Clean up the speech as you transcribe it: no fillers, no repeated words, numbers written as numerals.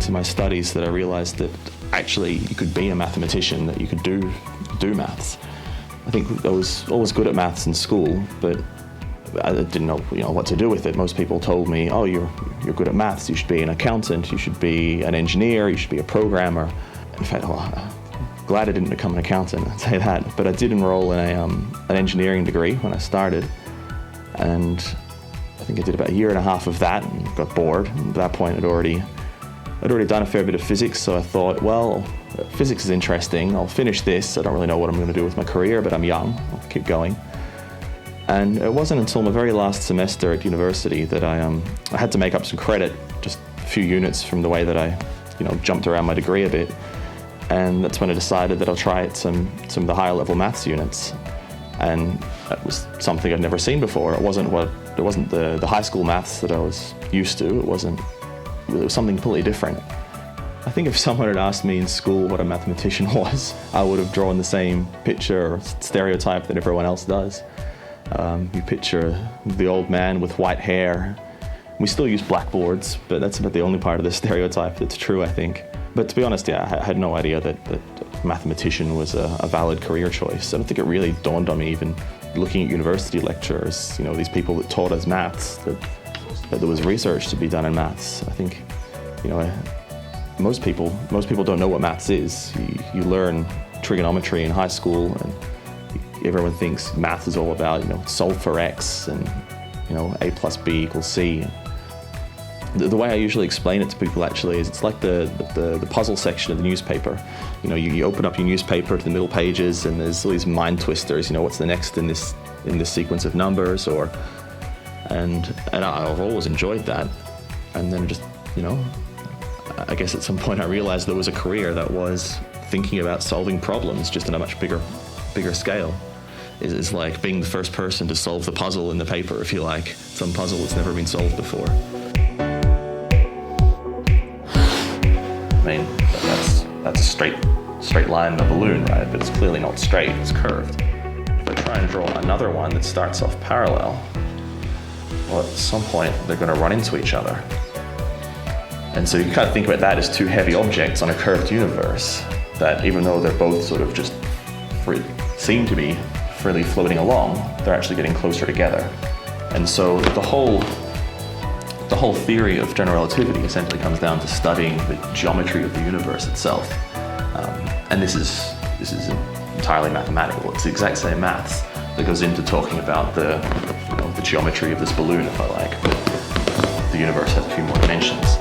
into my studies that I realized that actually you could be a mathematician, that you could do maths. I think I was always good at maths in school, but I didn't know, what to do with it. Most people told me, oh, you're good at maths, you should be an accountant, you should be an engineer, you should be a programmer. In fact, I'm glad I didn't become an accountant, I'd say that. But I did enroll in an engineering degree when I started, and I think I did about a year and a half of that and got bored. And at that point, I'd already done a fair bit of physics, so I thought, well, physics is interesting, I'll finish this. I don't really know what I'm going to do with my career, but I'm young, I'll keep going. And it wasn't until my very last semester at university that I had to make up some credit, just a few units from the way that I jumped around my degree a bit. And that's when I decided that I'll try out some of the higher level maths units. And that was something I'd never seen before. It wasn't the high school maths that I was used to. It was something completely different. I think if someone had asked me in school what a mathematician was, I would have drawn the same picture or stereotype that everyone else does. You picture the old man with white hair. We still use blackboards, but that's about the only part of the stereotype that's true, I think. But to be honest, yeah, I had no idea that mathematician was a valid career choice. I don't think it really dawned on me, even looking at university lecturers, these people that taught us maths, that there was research to be done in maths. I think, most people don't know what maths is. You learn trigonometry in high school, and everyone thinks math is all about, solve for X and, A plus B equals C. The way I usually explain it to people actually is it's like the puzzle section of the newspaper. You open up your newspaper to the middle pages and there's all these mind twisters, what's the next in this sequence of numbers, and I've always enjoyed that. And then just, I guess at some point I realized there was a career that was thinking about solving problems just on a much bigger scale. It's like being the first person to solve the puzzle in the paper, if you like, some puzzle that's never been solved before. I mean, that's a straight line in a balloon, right? But it's clearly not straight, it's curved. If I try and draw another one that starts off parallel, well, at some point they're going to run into each other. And so you kind of think about that as two heavy objects on a curved universe, that even though they're both sort of just seem to be freely floating along, they're actually getting closer together. And so the whole theory of general relativity essentially comes down to studying the geometry of the universe itself. And this is entirely mathematical. It's the exact same maths that goes into talking about the geometry of this balloon, if I like, but the universe has a few more dimensions.